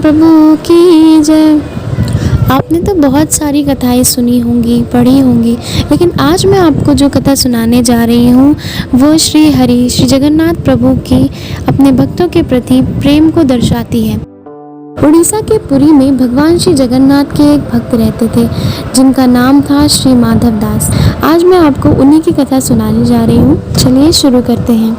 प्रभु की जय। आपने तो बहुत सारी कथाएं सुनी होंगी, पढ़ी होंगी, लेकिन आज मैं आपको जो कथा सुनाने जा रही हूँ वो श्री जगन्नाथ प्रभु की अपने भक्तों के प्रति प्रेम को दर्शाती है। उड़ीसा के पुरी में भगवान श्री जगन्नाथ के एक भक्त रहते थे जिनका नाम था श्री माधव दास। आज मैं आपको उन्हीं की कथा सुनाने जा रही हूँ। चलिए शुरू करते हैं।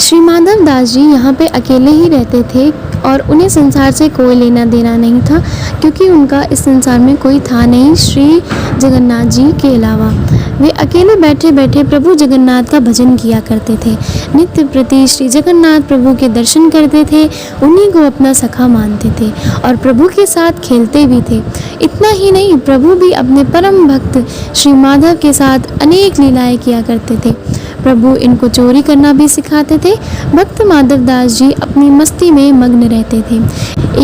श्री माधव दास जी यहाँ पे अकेले ही रहते थे और उन्हें संसार से कोई लेना देना नहीं था, क्योंकि उनका इस संसार में कोई था नहीं श्री जगन्नाथ जी के अलावा। वे अकेले बैठे बैठे प्रभु जगन्नाथ का भजन किया करते थे। नित्य प्रति श्री जगन्नाथ प्रभु के दर्शन करते थे, उन्हीं को अपना सखा मानते थे और प्रभु के साथ खेलते भी थे। इतना ही नहीं, प्रभु भी अपने परम भक्त श्री माधव के साथ अनेक लीलाएं किया करते थे। प्रभु इनको चोरी करना भी सिखाते थे। भक्त माधव दास जी अपनी मस्ती में मग्न रहते थे।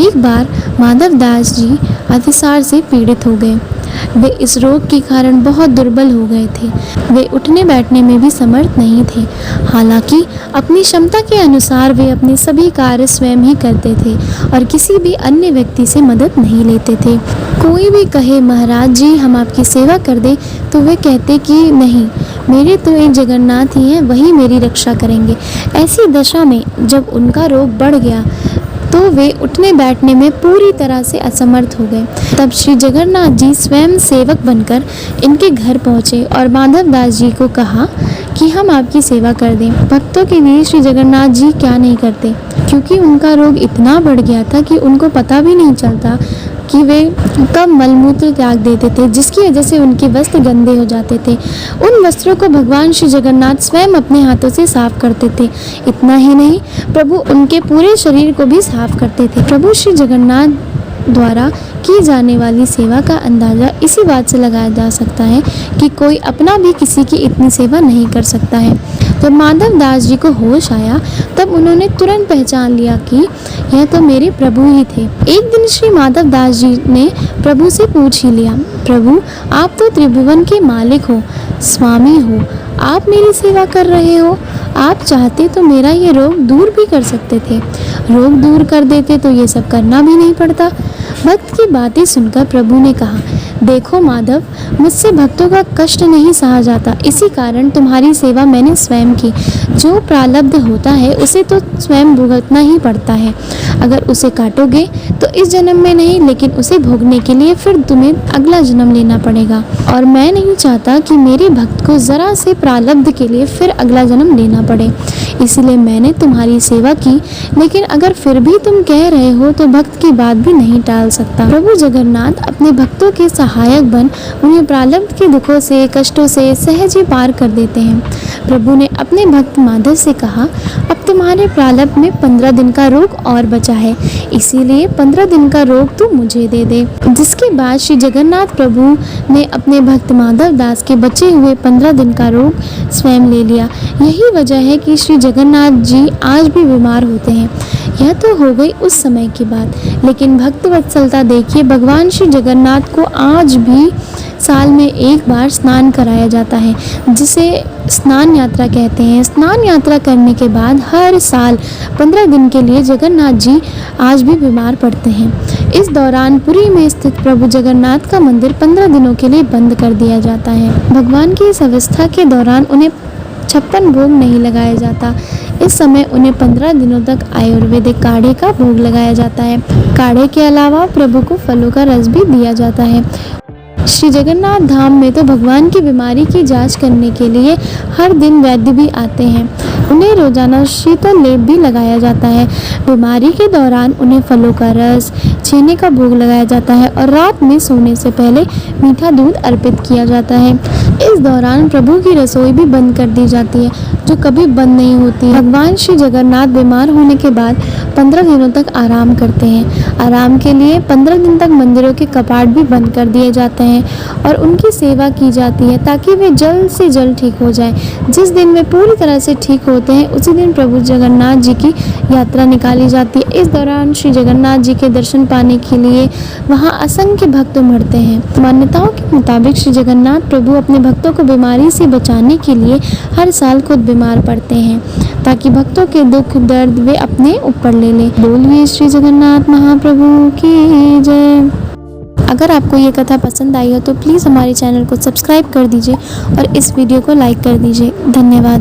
एक बार माधव दास जी अतिसार से पीड़ित हो गए। वे इस रोग के कारण बहुत दुर्बल हो गए थे। वे उठने बैठने में भी समर्थ नहीं थे। हालांकि अपनी क्षमता के अनुसार वे अपने सभी कार्य स्वयं ही करते थे और किसी भी अन्य व्यक्ति से मदद नहीं लेते थे। कोई भी कहे महाराज जी हम आपकी सेवा कर दें, तो वे कहते कि नहीं, मेरे तो एक जगन्नाथ ही हैं, वही मेरी रक्षा करेंगे। ऐसी दशा में जब उनका रोग बढ़ गया तो वे उठने बैठने में पूरी तरह से असमर्थ हो गए। तब श्री जगन्नाथ जी स्वयं सेवक बनकर इनके घर पहुँचे और माधव दास जी को कहा कि हम आपकी सेवा कर दें। भक्तों के लिए श्री जगन्नाथ जी क्या नहीं करते, क्योंकि उनका रोग इतना बढ़ गया था कि उनको पता भी नहीं चलता कि वे कब मलमूत्र त्याग देते थे, जिसकी वजह से उनके वस्त्र गंदे हो जाते थे। उन वस्त्रों को भगवान श्री जगन्नाथ स्वयं अपने हाथों से साफ करते थे। इतना ही नहीं, प्रभु उनके पूरे शरीर को भी साफ करते थे। प्रभु श्री जगन्नाथ द्वारा की जाने वाली सेवा का अंदाज़ा इसी बात से लगाया जा सकता है कि कोई अपना भी किसी की इतनी सेवा नहीं कर सकता है। जब माधव दास जी को होश आया तब उन्होंने तुरंत पहचान लिया कि यह तो मेरे प्रभु ही थे। एक दिन श्री माधव दास जी ने प्रभु से पूछ ही लिया, प्रभु आप तो त्रिभुवन के मालिक हो, स्वामी हो, आप मेरी सेवा कर रहे हो। आप चाहते तो मेरा ये रोग दूर भी कर सकते थे। रोग दूर कर देते तो ये सब करना भी नहीं पड़ता। भक्त की बातें सुनकर प्रभु ने कहा, देखो माधव, मुझसे भक्तों का कष्ट नहीं सहा जाता, इसी कारण तुम्हारी सेवा मैंने स्वयं की। जो प्रारब्ध होता है उसे तो स्वयं भुगतना ही पड़ता है। अगर उसे काटोगे तो इस जन्म में नहीं, लेकिन उसे भोगने के लिए फिर तुम्हें अगला जन्म लेना पड़ेगा। और मैं नहीं चाहता कि मेरे भक्त को जरा से प्रारब्ध के लिए फिर अगला जन्म लेना पड़े, इसलिए मैंने तुम्हारी सेवा की। लेकिन अगर फिर भी तुम कह रहे हो तो भक्त की बात भी नहीं टाल सकता। प्रभु जगन्नाथ अपने भक्तों के सहायक बन उन्हें प्रारब्ध के दुखों से, कष्टों से सहज ही पार कर देते हैं। प्रभु ने अपने भक्त माधव से कहा, अब तुम्हारे प्रारब्ध में 15 दिन का रोग और बचा है, इसीलिए 15 दिन का रोग तू मुझे दे दे। जिसके बाद श्री जगन्नाथ प्रभु ने अपने भक्त माधव दास के बचे हुए 15 दिन का रोग स्वयं ले लिया। यही वजह है कि श्री जगन्नाथ जी आज भी बीमार होते हैं। यह तो हो गई उस समय की बात, लेकिन भक्त वत्सलता देखिए, भगवान श्री जगन्नाथ को आज भी साल में एक बार स्नान कराया जाता है, जिसे स्नान यात्रा कहते हैं। स्नान यात्रा करने के बाद हर साल 15 दिन के लिए जगन्नाथ जी आज भी बीमार पड़ते हैं। इस दौरान पुरी में स्थित प्रभु जगन्नाथ का मंदिर 15 दिनों के लिए बंद कर दिया जाता है। भगवान की इस अवस्था के दौरान उन्हें 56 भोग नहीं लगाया जाता। इस समय उन्हें 15 दिनों तक आयुर्वेदिक काढ़े का भोग लगाया जाता है। काढ़े के अलावा प्रभु को फलों का रस भी दिया जाता है। श्री जगन्नाथ धाम में तो भगवान की बीमारी की जांच करने के लिए हर दिन वैद्य भी आते हैं। उन्हें रोजाना शीतल लेप भी लगाया जाता है। बीमारी के दौरान उन्हें फलों का रस, छेने का भोग लगाया जाता है और रात में सोने से पहले मीठा दूध अर्पित किया जाता है। इस दौरान प्रभु की रसोई भी बंद कर दी जाती है, जो कभी बंद नहीं होती। भगवान श्री जगन्नाथ बीमार होने के बाद 15 दिनों तक आराम करते हैं। आराम के लिए 15 दिन तक मंदिरों के कपाट भी बंद कर दिए जाते हैं और उनकी सेवा की जाती है ताकि वे जल्द से जल्द ठीक हो जाएं। जिस दिन वे पूरी तरह से ठीक होते हैं उसी दिन प्रभु जगन्नाथ जी की यात्रा निकाली जाती है। इस दौरान श्री जगन्नाथ जी के दर्शन पाने के लिए वहाँ असंख्य भक्त उमड़ते हैं। मान्यताओं के मुताबिक श्री जगन्नाथ प्रभु अपने भक्तों को बीमारी से बचाने के लिए हर साल खुद बीमार पड़ते हैं। ताकि भक्तों के दुख दर्द वे अपने ऊपर ले लें। बोलिए श्री जगन्नाथ महाप्रभु की जय। अगर आपको ये कथा पसंद आई हो तो प्लीज़ हमारे चैनल को सब्सक्राइब कर दीजिए और इस वीडियो को लाइक कर दीजिए। धन्यवाद।